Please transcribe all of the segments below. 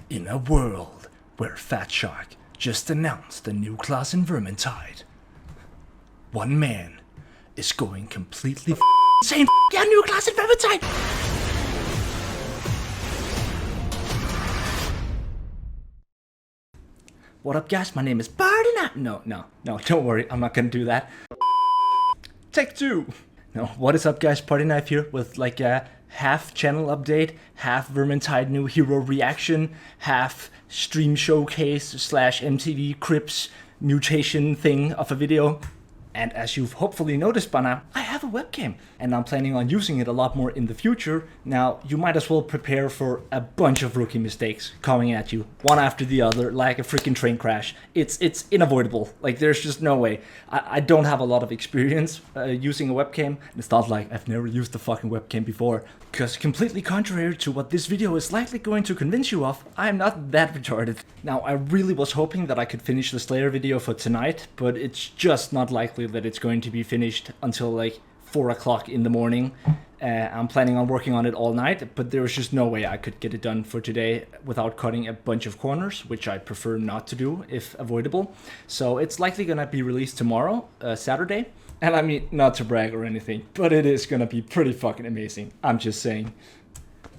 In a world where Fat Shark just announced a new class in Vermintide, one man is going completely insane. Yeah, new class in Vermintide! What up, guys? My name is ThePartyKnife. No, don't worry, I'm not gonna do that. Take two. No, what is up, guys? ThePartyKnife here with like a half channel update, half Vermintide new hero reaction, half stream showcase slash MTV Crips mutation thing of a video. And as you've hopefully noticed by now, I have a webcam and I'm planning on using it a lot more in the future. Now, you might as well prepare for a bunch of rookie mistakes coming at you, one after the other, like a freaking train crash. It's unavoidable. Like, there's just no way. I don't have a lot of experience using a webcam. It's not like I've never used a fucking webcam before. Because completely contrary to what this video is likely going to convince you of, I'm not that retarded. Now, I really was hoping that I could finish the Slayer video for tonight, but it's just not likely that it's going to be finished until like 4 o'clock in the morning. I'm planning on working on it all night, but there was just no way I could get it done for today without cutting a bunch of corners, which I prefer not to do if avoidable. So it's likely gonna be released tomorrow, Saturday. And I mean, not to brag or anything, but it is gonna be pretty fucking amazing. I'm just saying.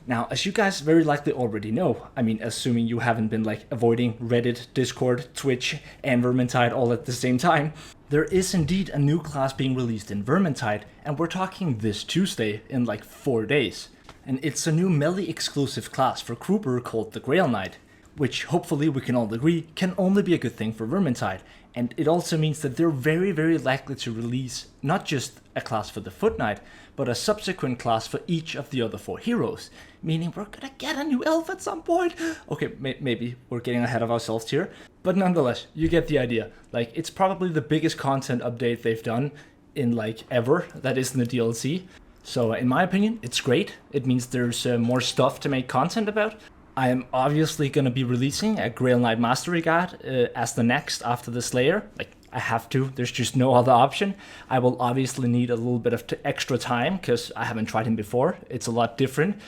Now, as you guys very likely already know, I mean, assuming you haven't been like avoiding Reddit, Discord, Twitch, and Vermintide all at the same time, there is indeed a new class being released in Vermintide, and we're talking this Tuesday in like 4 days. And it's a new melee exclusive class for Kruber called the Grail Knight, which hopefully we can all agree can only be a good thing for Vermintide. And it also means that they're very, very likely to release not just a class for the Foot Knight, but a subsequent class for each of the other 4 heroes. Meaning we're gonna get a new elf at some point. Okay, maybe we're getting ahead of ourselves here. But nonetheless, you get the idea. Like, it's probably the biggest content update they've done in like ever that isn't a DLC. So in my opinion, it's great. It means there's more stuff to make content about. I am obviously going to be releasing a Grail Knight Mastery Guide as the next after the Slayer. Like, I have to, there's just no other option. I will obviously need a little bit of extra time because I haven't tried him before. It's a lot different.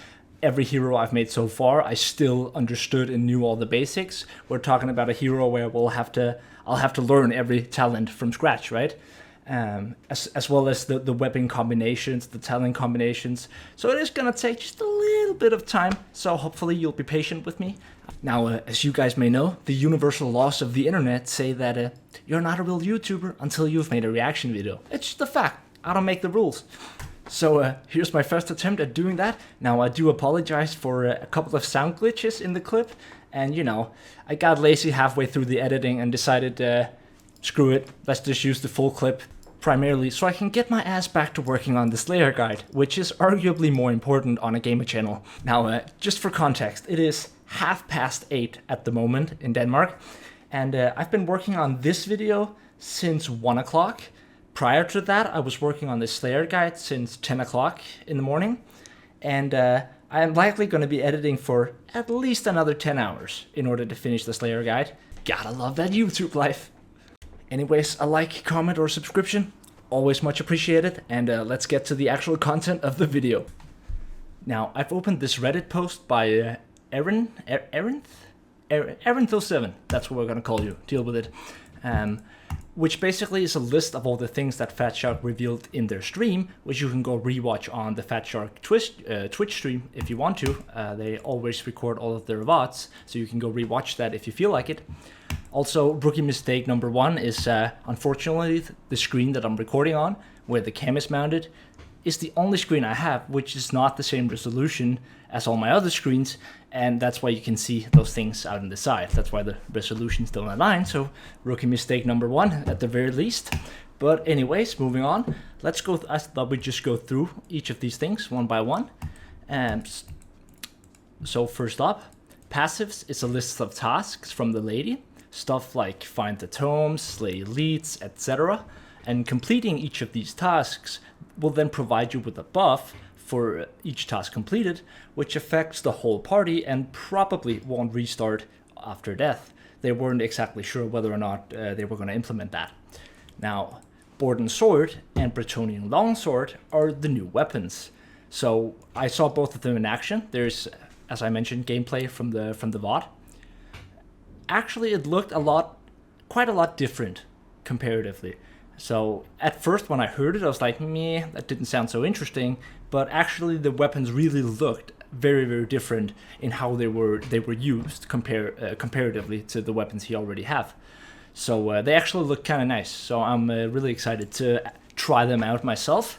Every hero I've made so far, I still understood and knew all the basics. We're talking about a hero where I'll have to learn every talent from scratch, right? As well as the weapon combinations, the talent combinations. So it is gonna take just a little bit of time, so hopefully you'll be patient with me. Now, as you guys may know, the universal laws of the internet say that you're not a real YouTuber until you've made a reaction video. It's just a fact. I don't make the rules. So here's my first attempt at doing that. Now, I do apologize for a couple of sound glitches in the clip, and you know, I got lazy halfway through the editing and decided screw it, let's just use the full clip, primarily so I can get my ass back to working on the Slayer guide, which is arguably more important on a gamer channel. Now, just for context, it is 8:30 at the moment in Denmark, and I've been working on this video since 1 o'clock. Prior to that, I was working on the Slayer guide since 10 o'clock in the morning, and I am likely going to be editing for at least another 10 hours in order to finish the Slayer guide. Gotta love that YouTube life. Anyways, a like, comment, or subscription, always much appreciated, and let's get to the actual content of the video. Now, I've opened this Reddit post by Aaron07, that's what we're gonna call you, deal with it, which basically is a list of all the things that Fat Shark revealed in their stream, which you can go rewatch on the Fat Shark Twitch stream if you want to. They always record all of their VODs, so you can go rewatch that if you feel like it. Also, rookie mistake number 1 is, unfortunately, the screen that I'm recording on, where the cam is mounted, is the only screen I have, which is not the same resolution as all my other screens, and that's why you can see those things out on the side. That's why the resolutions don't align, so rookie mistake number 1 at the very least. But anyways, moving on, let's go, I thought we'd just go through each of these things one by one. So first up, passives is a list of tasks from the lady. Stuff like find the tomes, slay elites, etc. And completing each of these tasks will then provide you with a buff for each task completed, which affects the whole party and probably won't restart after death. They weren't exactly sure whether or not they were going to implement that. Now, Borden Sword and Bretonian Longsword are the new weapons. So I saw both of them in action. There's, as I mentioned, gameplay from the VOD. actually it looked quite a lot different comparatively. So at first when I heard it, I was like, meh, that didn't sound so interesting. But actually the weapons really looked very, very different in how they were used comparatively to the weapons he already have. So they actually look kind of nice. So I'm really excited to try them out myself.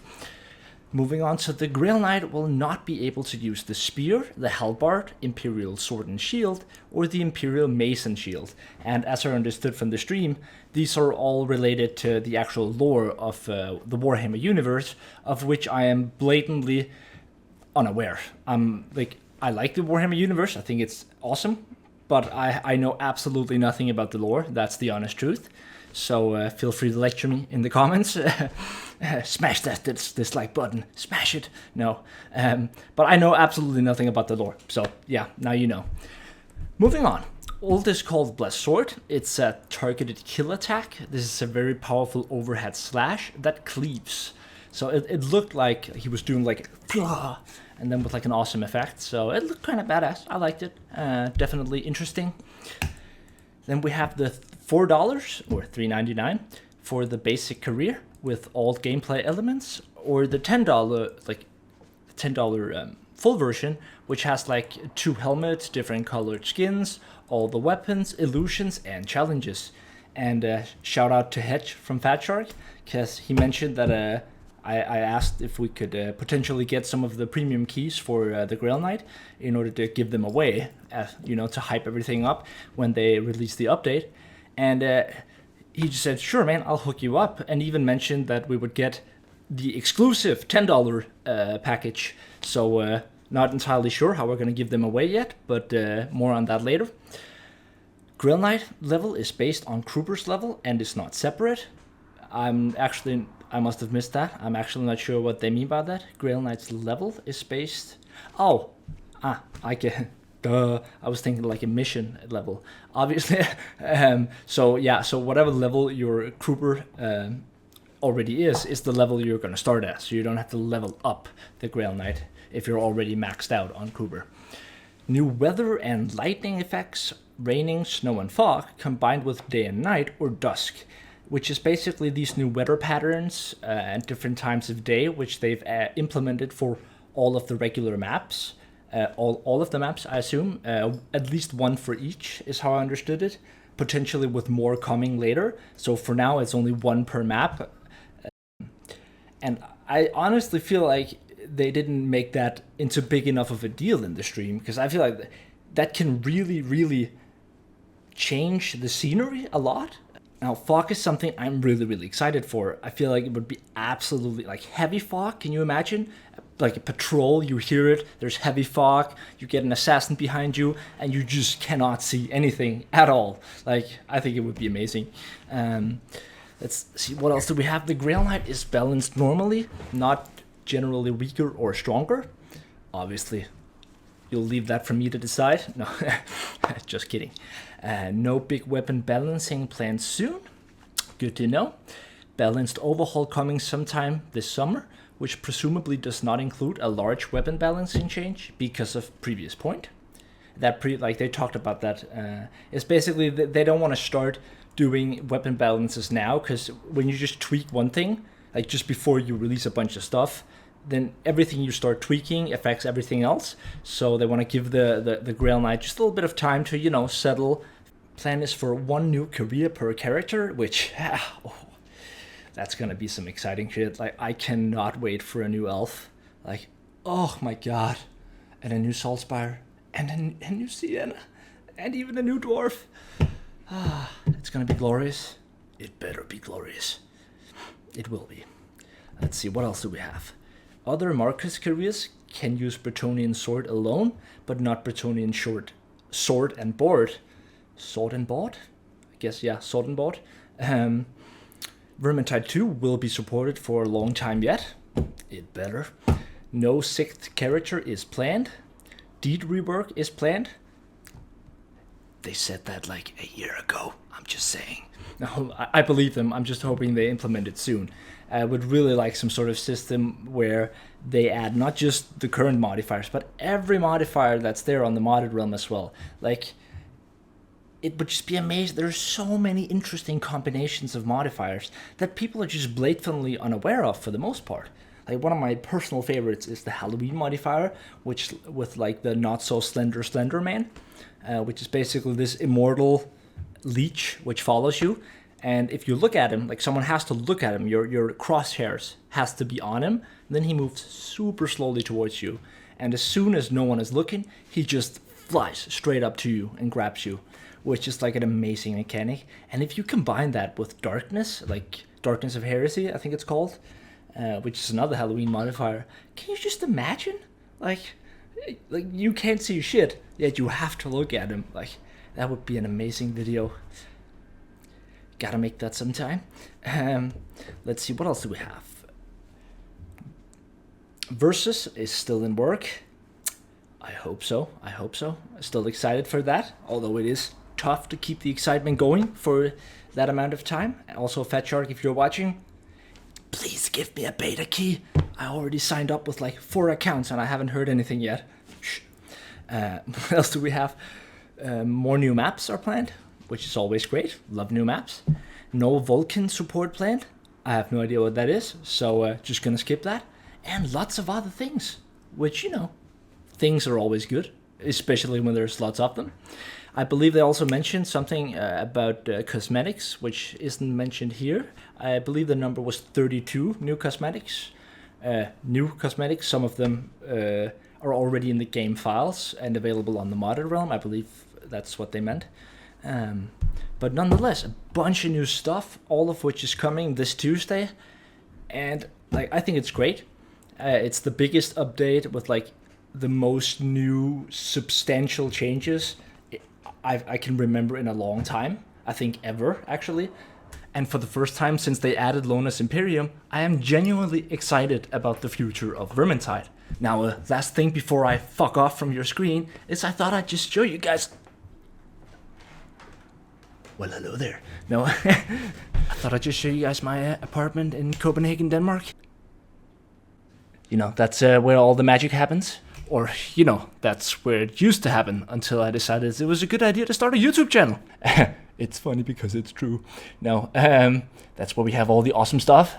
Moving on, so the Grail Knight will not be able to use the Spear, the Halberd, Imperial Sword and Shield, or the Imperial Mace and Shield. And as I understood from the stream, these are all related to the actual lore of the Warhammer universe, of which I am blatantly unaware. I like the Warhammer universe, I think it's awesome, but I know absolutely nothing about the lore, that's the honest truth. So feel free to lecture me in the comments. Smash that dislike button. Smash it. No. But I know absolutely nothing about the lore. So yeah, now you know. Moving on. Ult is called Blessed Sword. It's a targeted kill attack. This is a very powerful overhead slash that cleaves. So it looked like he was doing like and then with like an awesome effect. So it looked kind of badass. I liked it. Definitely interesting. Then we have the $4 or $3.99 for the basic career with all gameplay elements, or the $10 full version, which has like 2 helmets, different colored skins, all the weapons, illusions, and challenges. And shout out to Hedge from Fat Shark, because he mentioned that I asked if we could potentially get some of the premium keys for the Grail Knight in order to give them away, to hype everything up when they release the update. And he just said, sure, man, I'll hook you up. And even mentioned that we would get the exclusive $10 package. So not entirely sure how we're going to give them away yet, but more on that later. Grail Knight level is based on Kruber's level and is not separate. I must have missed that. I'm actually not sure what they mean by that. Grail Knight's level is based... I get... Duh. I was thinking like a mission level, obviously. So whatever level your Kruber already is the level you're going to start at. So you don't have to level up the Grail Knight if you're already maxed out on Kruber. New weather and lightning effects, raining, snow and fog, combined with day and night or dusk, which is basically these new weather patterns at different times of day, which they've implemented for all of the regular maps. All of the maps, I assume. At least one for each is how I understood it. Potentially with more coming later. So for now, it's only one per map. And I honestly feel like they didn't make that into big enough of a deal in the stream, because I feel like that can really, really change the scenery a lot. Now, fog is something I'm really, really excited for. I feel like it would be absolutely like heavy fog. Can you imagine? Like a patrol, you hear it, there's heavy fog, you get an assassin behind you, and you just cannot see anything at all. Like, I think it would be amazing. Let's see, what else do we have? The Grail Knight is balanced normally, not generally weaker or stronger. Obviously, you'll leave that for me to decide. No, just kidding. No big weapon balancing planned soon. Good to know. Balanced overhaul coming sometime this summer, which presumably does not include a large weapon balancing change because of previous point. They talked about that. It's basically they don't want to start doing weapon balances now, because when you just tweak one thing, like just before you release a bunch of stuff, then everything you start tweaking affects everything else. So they want to give the Grail Knight just a little bit of time to, settle. Plan is for 1 new career per character, which... that's gonna be some exciting shit. Like, I cannot wait for a new elf. Like, oh my god. And a new Saltspire. And a new Sienna. And even a new dwarf. It's gonna be glorious. It better be glorious. It will be. Let's see, what else do we have? Other Marcus careers can use Bretonnian Sword alone, but not Bretonnian Sword and Board. Sword and Board? I guess, yeah, Sword and Board. Vermintide 2 will be supported for a long time yet. It better. No 6th character is planned. Deed rework is planned. They said that like a year ago. I'm just saying. No, I believe them. I'm just hoping they implement it soon. I would really like some sort of system where they add not just the current modifiers, but every modifier that's there on the modded realm as well. Like, it would just be amazing. There's so many interesting combinations of modifiers that people are just blatantly unaware of for the most part. Like one of my personal favorites is the Halloween modifier, which with like the not so slender man, which is basically this immortal leech which follows you. And if you look at him, like someone has to look at him, your crosshairs has to be on him, then he moves super slowly towards you. And as soon as no one is looking, he just flies straight up to you and grabs you, which is like an amazing mechanic. And if you combine that with darkness, like Darkness of Heresy, I think it's called, which is another Halloween modifier, can you just imagine? Like you can't see shit, yet you have to look at him. Like, that would be an amazing video. Gotta make that sometime. Let's see, what else do we have? Versus is still in work. I hope so. Still excited for that, although it is tough to keep the excitement going for that amount of time. Also, Fat Shark, if you're watching, please give me a beta key. I already signed up with like 4 accounts and I haven't heard anything yet. Shh. What else do we have? More new maps are planned, which is always great. Love new maps. No Vulcan support planned. I have no idea what that is, so just gonna skip that. And lots of other things, which, you know, things are always good, especially when there's lots of them. I believe they also mentioned something about cosmetics, which isn't mentioned here. I believe the number was 32 new cosmetics. Some of them are already in the game files and available on the modded realm. I believe that's what they meant. But nonetheless, a bunch of new stuff, all of which is coming this Tuesday. And like, I think it's great. It's the biggest update with like the most new substantial changes I can remember in a long time. I think ever, actually. And for the first time since they added Lona's Imperium, I am genuinely excited about the future of Vermintide. Now, last thing before I fuck off from your screen is I thought I'd just show you guys. Well, hello there. No, I thought I'd just show you guys my apartment in Copenhagen, Denmark. You know, that's where all the magic happens. Or, you know, that's where it used to happen until I decided it was a good idea to start a YouTube channel. It's funny because it's true. No, that's where we have all the awesome stuff.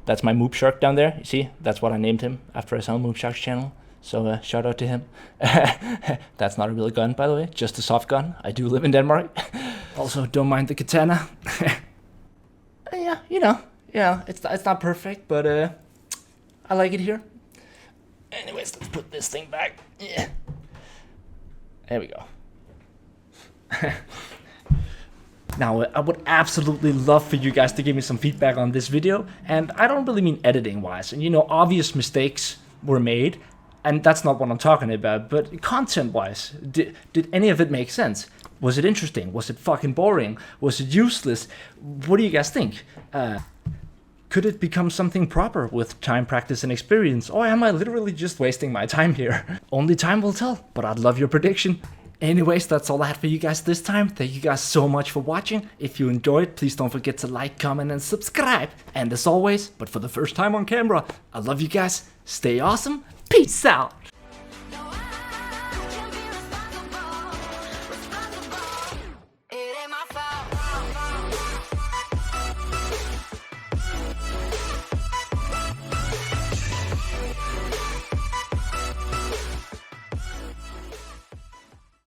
That's my Moop Shark down there. You see, that's what I named him after I saw Moop Shark's channel. So shout out to him. That's not a real gun, by the way, just a soft gun. I do live in Denmark. Also, don't mind the katana. Yeah, you know, yeah, it's not perfect, but I like it here. Anyways, let's put this thing back. Yeah. There we go. Now, I would absolutely love for you guys to give me some feedback on this video, and I don't really mean editing-wise. And you know, obvious mistakes were made, and that's not what I'm talking about, but content-wise, did any of it make sense? Was it interesting? Was it fucking boring? Was it useless? What do you guys think? Could it become something proper with time, practice, and experience? Or am I literally just wasting my time here? Only time will tell, but I'd love your prediction. Anyways, that's all I had for you guys this time. Thank you guys so much for watching. If you enjoyed, please don't forget to like, comment, and subscribe. And as always, but for the first time on camera, I love you guys. Stay awesome. Peace out.